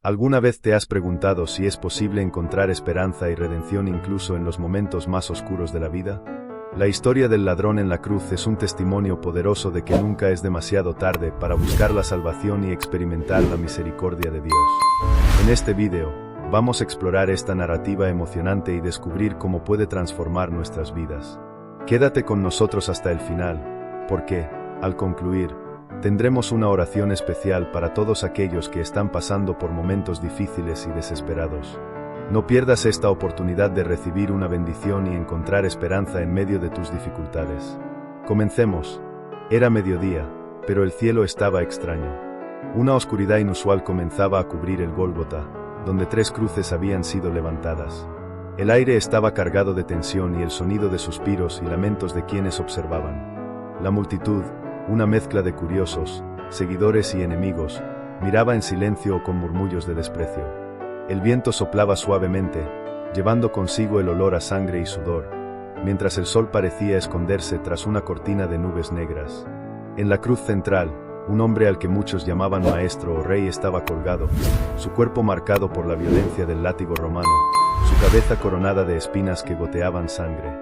¿Alguna vez te has preguntado si es posible encontrar esperanza y redención incluso en los momentos más oscuros de la vida? La historia del ladrón en la cruz es un testimonio poderoso de que nunca es demasiado tarde para buscar la salvación y experimentar la misericordia de Dios. En este video, vamos a explorar esta narrativa emocionante y descubrir cómo puede transformar nuestras vidas. Quédate con nosotros hasta el final, porque, al concluir, tendremos una oración especial para todos aquellos que están pasando por momentos difíciles y desesperados. No pierdas esta oportunidad de recibir una bendición y encontrar esperanza en medio de tus dificultades. Comencemos. Era mediodía, pero el cielo estaba extraño. Una oscuridad inusual comenzaba a cubrir el Gólgota, donde 3 cruces habían sido levantadas. El aire estaba cargado de tensión y el sonido de suspiros y lamentos de quienes observaban. La multitud, una mezcla de curiosos, seguidores y enemigos, miraba en silencio o con murmullos de desprecio. El viento soplaba suavemente, llevando consigo el olor a sangre y sudor, mientras el sol parecía esconderse tras una cortina de nubes negras. En la cruz central, un hombre al que muchos llamaban maestro o rey estaba colgado, su cuerpo marcado por la violencia del látigo romano, su cabeza coronada de espinas que goteaban sangre.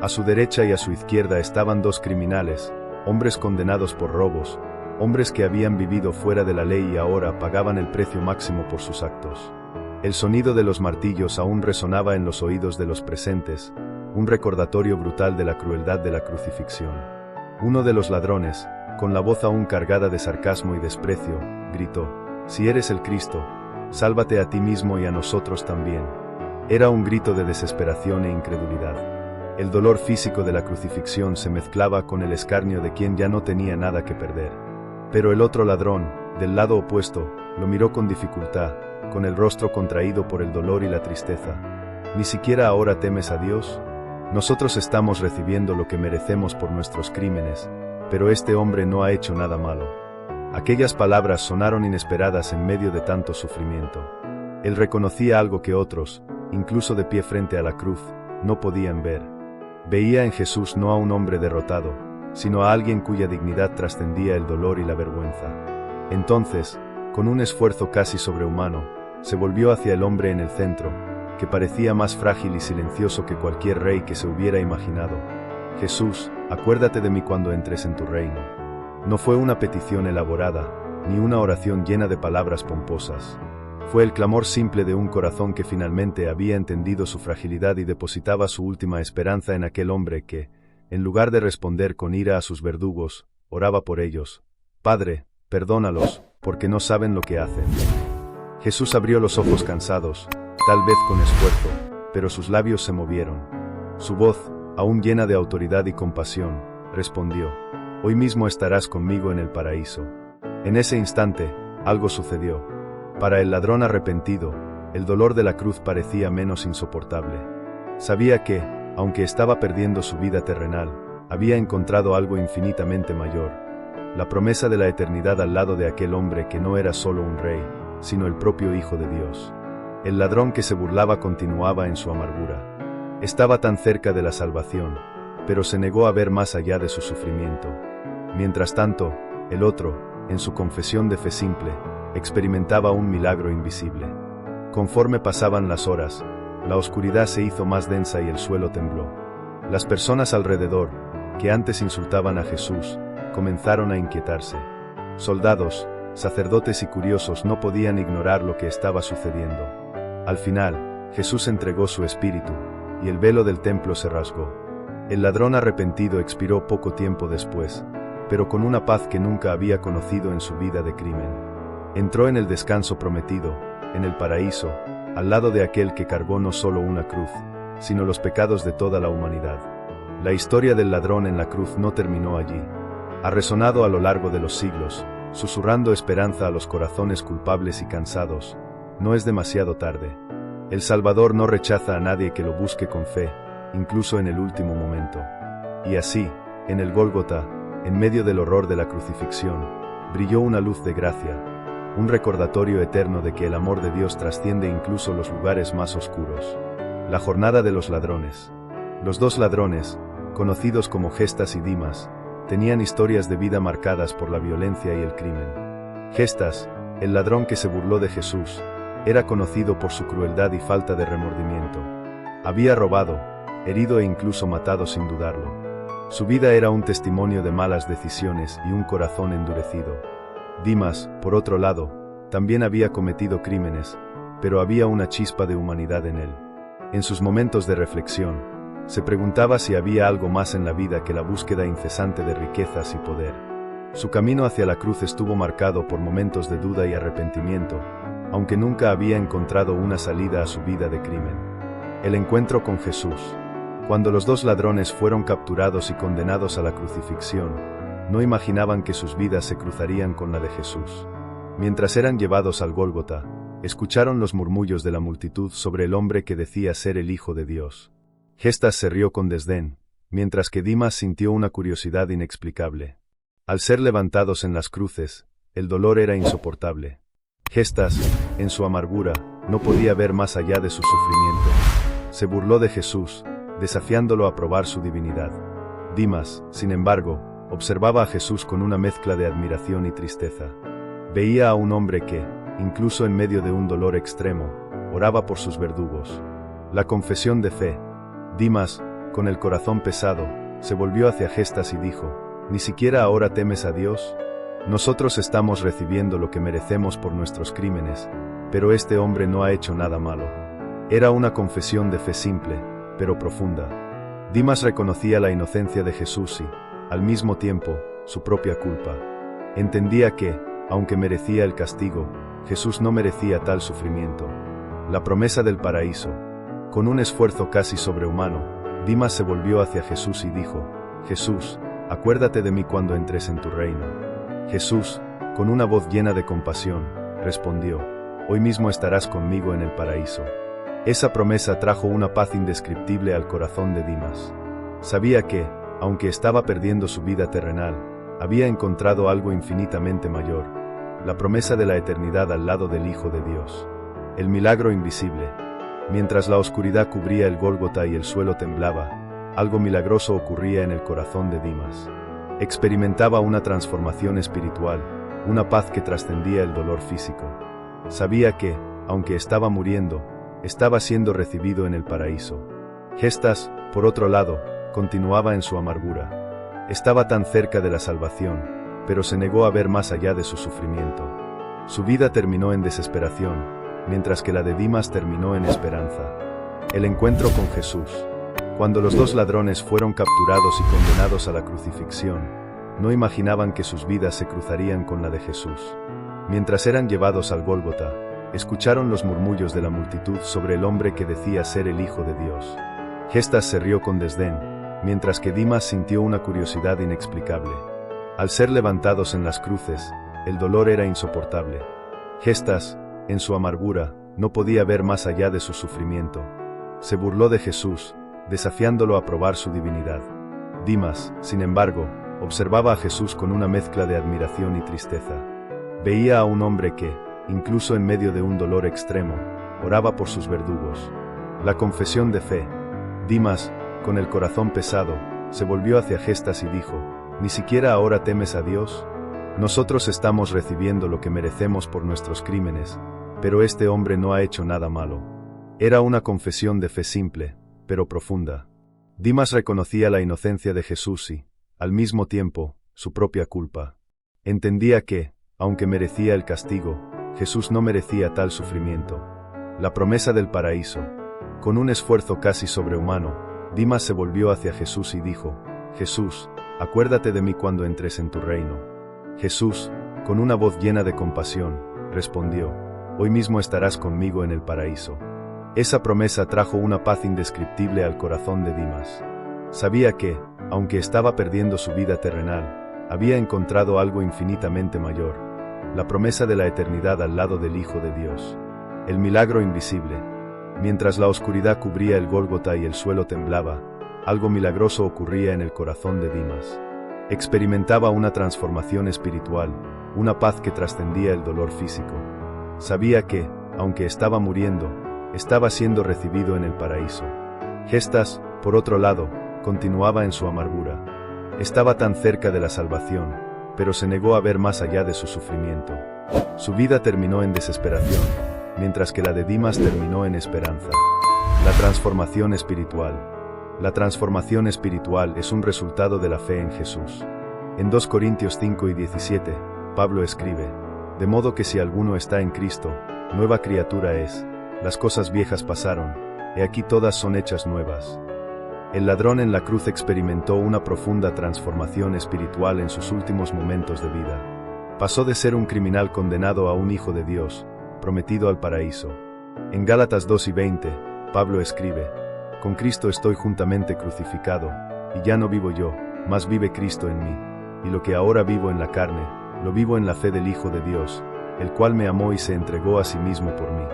A su derecha y a su izquierda estaban 2 criminales, hombres condenados por robos, hombres que habían vivido fuera de la ley y ahora pagaban el precio máximo por sus actos. El sonido de los martillos aún resonaba en los oídos de los presentes, un recordatorio brutal de la crueldad de la crucifixión. Uno de los ladrones, con la voz aún cargada de sarcasmo y desprecio, gritó: «Si eres el Cristo, sálvate a ti mismo y a nosotros también». Era un grito de desesperación e incredulidad. El dolor físico de la crucifixión se mezclaba con el escarnio de quien ya no tenía nada que perder. Pero el otro ladrón, del lado opuesto, lo miró con dificultad, con el rostro contraído por el dolor y la tristeza. ¿Ni siquiera ahora temes a Dios? Nosotros estamos recibiendo lo que merecemos por nuestros crímenes, pero este hombre no ha hecho nada malo. Aquellas palabras sonaron inesperadas en medio de tanto sufrimiento. Él reconocía algo que otros, incluso de pie frente a la cruz, no podían ver. Veía en Jesús no a un hombre derrotado, sino a alguien cuya dignidad trascendía el dolor y la vergüenza. Entonces, con un esfuerzo casi sobrehumano, se volvió hacia el hombre en el centro, que parecía más frágil y silencioso que cualquier rey que se hubiera imaginado. «Jesús, acuérdate de mí cuando entres en tu reino». No fue una petición elaborada, ni una oración llena de palabras pomposas. Fue el clamor simple de un corazón que finalmente había entendido su fragilidad y depositaba su última esperanza en aquel hombre que, en lugar de responder con ira a sus verdugos, oraba por ellos: «Padre, perdónalos, porque no saben lo que hacen». Jesús abrió los ojos cansados, tal vez con esfuerzo, pero sus labios se movieron. Su voz, aún llena de autoridad y compasión, respondió: «Hoy mismo estarás conmigo en el paraíso». En ese instante, algo sucedió. Para el ladrón arrepentido, el dolor de la cruz parecía menos insoportable. Sabía que, aunque estaba perdiendo su vida terrenal, había encontrado algo infinitamente mayor: la promesa de la eternidad al lado de aquel hombre que no era solo un rey, sino el propio Hijo de Dios. El ladrón que se burlaba continuaba en su amargura. Estaba tan cerca de la salvación, pero se negó a ver más allá de su sufrimiento. Mientras tanto, el otro, en su confesión de fe simple, experimentaba un milagro invisible. Conforme pasaban las horas, la oscuridad se hizo más densa y el suelo tembló. Las personas alrededor, que antes insultaban a Jesús, comenzaron a inquietarse. Soldados, sacerdotes y curiosos no podían ignorar lo que estaba sucediendo. Al final, Jesús entregó su espíritu, y el velo del templo se rasgó. El ladrón arrepentido expiró poco tiempo después, pero con una paz que nunca había conocido en su vida de crimen. Entró en el descanso prometido, en el paraíso, al lado de aquel que cargó no solo una cruz, sino los pecados de toda la humanidad. La historia del ladrón en la cruz no terminó allí. Ha resonado a lo largo de los siglos, susurrando esperanza a los corazones culpables y cansados. No es demasiado tarde. El Salvador no rechaza a nadie que lo busque con fe, incluso en el último momento. Y así, en el Gólgota, en medio del horror de la crucifixión, brilló una luz de gracia, un recordatorio eterno de que el amor de Dios trasciende incluso los lugares más oscuros. La jornada de los ladrones. Los 2 ladrones, conocidos como Gestas y Dimas, tenían historias de vida marcadas por la violencia y el crimen. Gestas, el ladrón que se burló de Jesús, era conocido por su crueldad y falta de remordimiento. Había robado, herido e incluso matado sin dudarlo. Su vida era un testimonio de malas decisiones y un corazón endurecido. Dimas, por otro lado, también había cometido crímenes, pero había una chispa de humanidad en él. En sus momentos de reflexión, se preguntaba si había algo más en la vida que la búsqueda incesante de riquezas y poder. Su camino hacia la cruz estuvo marcado por momentos de duda y arrepentimiento, aunque nunca había encontrado una salida a su vida de crimen. El encuentro con Jesús. Cuando los dos ladrones fueron capturados y condenados a la crucifixión, no imaginaban que sus vidas se cruzarían con la de Jesús. Mientras eran llevados al Gólgota, escucharon los murmullos de la multitud sobre el hombre que decía ser el Hijo de Dios. Gestas se rió con desdén, mientras que Dimas sintió una curiosidad inexplicable. Al ser levantados en las cruces, el dolor era insoportable. Gestas, en su amargura, no podía ver más allá de su sufrimiento. Se burló de Jesús, desafiándolo a probar su divinidad. Dimas, sin embargo, observaba a Jesús con una mezcla de admiración y tristeza. Veía a un hombre que, incluso en medio de un dolor extremo, oraba por sus verdugos. La confesión de fe. Dimas, con el corazón pesado, se volvió hacia Gestas y dijo: ¿Ni siquiera ahora temes a Dios? Nosotros estamos recibiendo lo que merecemos por nuestros crímenes, pero este hombre no ha hecho nada malo. Era una confesión de fe simple, pero profunda. Dimas reconocía la inocencia de Jesús y, al mismo tiempo, su propia culpa. Entendía que, aunque merecía el castigo, Jesús no merecía tal sufrimiento. La promesa del paraíso. Con un esfuerzo casi sobrehumano, Dimas se volvió hacia Jesús y dijo: Jesús, acuérdate de mí cuando entres en tu reino. Jesús, con una voz llena de compasión, respondió: Hoy mismo estarás conmigo en el paraíso. Esa promesa trajo una paz indescriptible al corazón de Dimas. Sabía que, aunque estaba perdiendo su vida terrenal, había encontrado algo infinitamente mayor: la promesa de la eternidad al lado del Hijo de Dios. El milagro invisible. Mientras la oscuridad cubría el Gólgota y el suelo temblaba, algo milagroso ocurría en el corazón de Dimas. Experimentaba una transformación espiritual, una paz que trascendía el dolor físico. Sabía que, aunque estaba muriendo, estaba siendo recibido en el paraíso. Gestas, por otro lado, continuaba en su amargura. Estaba tan cerca de la salvación, pero se negó a ver más allá de su sufrimiento. Su vida terminó en desesperación, mientras que la de Dimas terminó en esperanza. El encuentro con Jesús. Cuando los dos ladrones fueron capturados y condenados a la crucifixión, no imaginaban que sus vidas se cruzarían con la de Jesús. Mientras eran llevados al Gólgota, escucharon los murmullos de la multitud sobre el hombre que decía ser el Hijo de Dios. Gestas se rió con desdén, mientras que Dimas sintió una curiosidad inexplicable. Al ser levantados en las cruces, el dolor era insoportable. Gestas, en su amargura, no podía ver más allá de su sufrimiento. Se burló de Jesús, desafiándolo a probar su divinidad. Dimas, sin embargo, observaba a Jesús con una mezcla de admiración y tristeza. Veía a un hombre que, incluso en medio de un dolor extremo, oraba por sus verdugos. La confesión de fe. Dimas, con el corazón pesado, se volvió hacia Gestas y dijo: ¿Ni siquiera ahora temes a Dios? Nosotros estamos recibiendo lo que merecemos por nuestros crímenes, pero este hombre no ha hecho nada malo. Era una confesión de fe simple, pero profunda. Dimas reconocía la inocencia de Jesús y, al mismo tiempo, su propia culpa. Entendía que, aunque merecía el castigo, Jesús no merecía tal sufrimiento. La promesa del paraíso. Con un esfuerzo casi sobrehumano, Dimas se volvió hacia Jesús y dijo: Jesús, acuérdate de mí cuando entres en tu reino. Jesús, con una voz llena de compasión, respondió: Hoy mismo estarás conmigo en el paraíso. Esa promesa trajo una paz indescriptible al corazón de Dimas. Sabía que, aunque estaba perdiendo su vida terrenal, había encontrado algo infinitamente mayor: la promesa de la eternidad al lado del Hijo de Dios. El milagro invisible. Mientras la oscuridad cubría el Gólgota y el suelo temblaba, algo milagroso ocurría en el corazón de Dimas. Experimentaba una transformación espiritual, una paz que trascendía el dolor físico. Sabía que, aunque estaba muriendo, estaba siendo recibido en el paraíso. Gestas, por otro lado, continuaba en su amargura. Estaba tan cerca de la salvación, pero se negó a ver más allá de su sufrimiento. Su vida terminó en desesperación, mientras que la de Dimas terminó en esperanza. La transformación espiritual. La transformación espiritual es un resultado de la fe en Jesús. En 2 Corintios 5 y 17, Pablo escribe: de modo que si alguno está en Cristo, nueva criatura es, las cosas viejas pasaron, he aquí todas son hechas nuevas. El ladrón en la cruz experimentó una profunda transformación espiritual en sus últimos momentos de vida. Pasó de ser un criminal condenado a un hijo de Dios, prometido al paraíso. En Gálatas 2 y 20, Pablo escribe: con Cristo estoy juntamente crucificado, y ya no vivo yo, mas vive Cristo en mí, y lo que ahora vivo en la carne, lo vivo en la fe del Hijo de Dios, el cual me amó y se entregó a sí mismo por mí.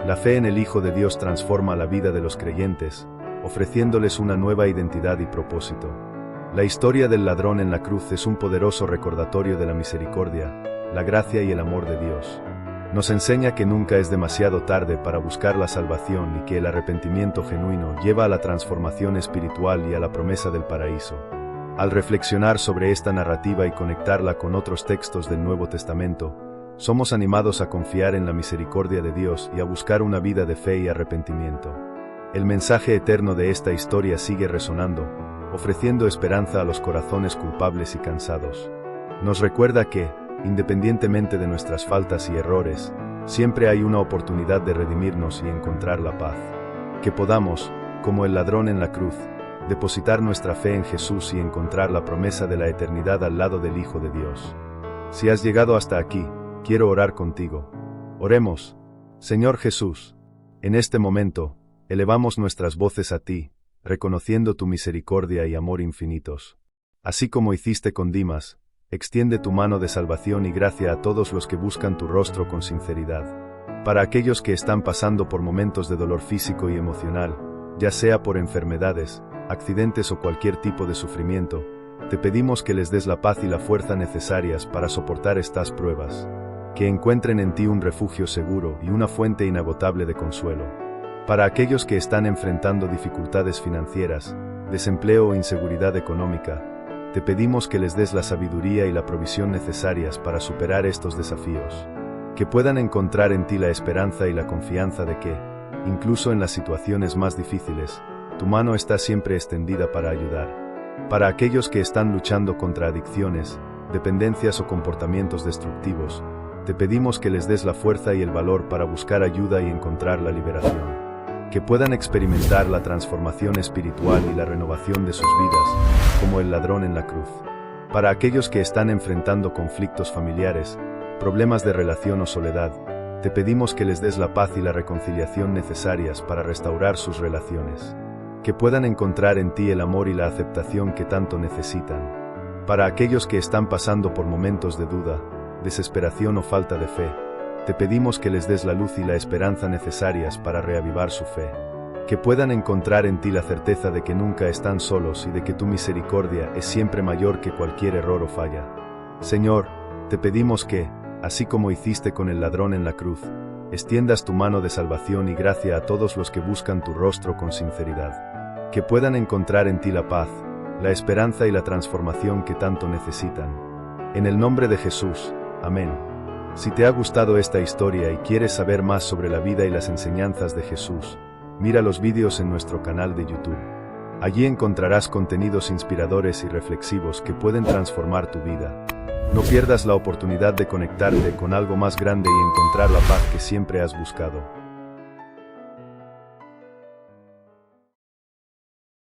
La fe en el Hijo de Dios transforma la vida de los creyentes, ofreciéndoles una nueva identidad y propósito. La historia del ladrón en la cruz es un poderoso recordatorio de la misericordia, la gracia y el amor de Dios. Nos enseña que nunca es demasiado tarde para buscar la salvación y que el arrepentimiento genuino lleva a la transformación espiritual y a la promesa del paraíso. Al reflexionar sobre esta narrativa y conectarla con otros textos del Nuevo Testamento, somos animados a confiar en la misericordia de Dios y a buscar una vida de fe y arrepentimiento. El mensaje eterno de esta historia sigue resonando, ofreciendo esperanza a los corazones culpables y cansados. Nos recuerda que, independientemente de nuestras faltas y errores, siempre hay una oportunidad de redimirnos y encontrar la paz. Que podamos, como el ladrón en la cruz, depositar nuestra fe en Jesús y encontrar la promesa de la eternidad al lado del Hijo de Dios. Si has llegado hasta aquí, quiero orar contigo. Oremos. Señor Jesús, en este momento, elevamos nuestras voces a ti, reconociendo tu misericordia y amor infinitos. Así como hiciste con Dimas, extiende tu mano de salvación y gracia a todos los que buscan tu rostro con sinceridad. Para aquellos que están pasando por momentos de dolor físico y emocional, ya sea por enfermedades, accidentes o cualquier tipo de sufrimiento, te pedimos que les des la paz y la fuerza necesarias para soportar estas pruebas. Que encuentren en ti un refugio seguro y una fuente inagotable de consuelo. Para aquellos que están enfrentando dificultades financieras, desempleo o inseguridad económica, te pedimos que les des la sabiduría y la provisión necesarias para superar estos desafíos. Que puedan encontrar en ti la esperanza y la confianza de que, incluso en las situaciones más difíciles, tu mano está siempre extendida para ayudar. Para aquellos que están luchando contra adicciones, dependencias o comportamientos destructivos, te pedimos que les des la fuerza y el valor para buscar ayuda y encontrar la liberación. Que puedan experimentar la transformación espiritual y la renovación de sus vidas, como el ladrón en la cruz. Para aquellos que están enfrentando conflictos familiares, problemas de relación o soledad, te pedimos que les des la paz y la reconciliación necesarias para restaurar sus relaciones. Que puedan encontrar en ti el amor y la aceptación que tanto necesitan. Para aquellos que están pasando por momentos de duda, desesperación o falta de fe, te pedimos que les des la luz y la esperanza necesarias para reavivar su fe. Que puedan encontrar en ti la certeza de que nunca están solos y de que tu misericordia es siempre mayor que cualquier error o falla. Señor, te pedimos que, así como hiciste con el ladrón en la cruz, extiendas tu mano de salvación y gracia a todos los que buscan tu rostro con sinceridad. Que puedan encontrar en ti la paz, la esperanza y la transformación que tanto necesitan. En el nombre de Jesús, amén. Si te ha gustado esta historia y quieres saber más sobre la vida y las enseñanzas de Jesús, mira los vídeos en nuestro canal de YouTube. Allí encontrarás contenidos inspiradores y reflexivos que pueden transformar tu vida. No pierdas la oportunidad de conectarte con algo más grande y encontrar la paz que siempre has buscado.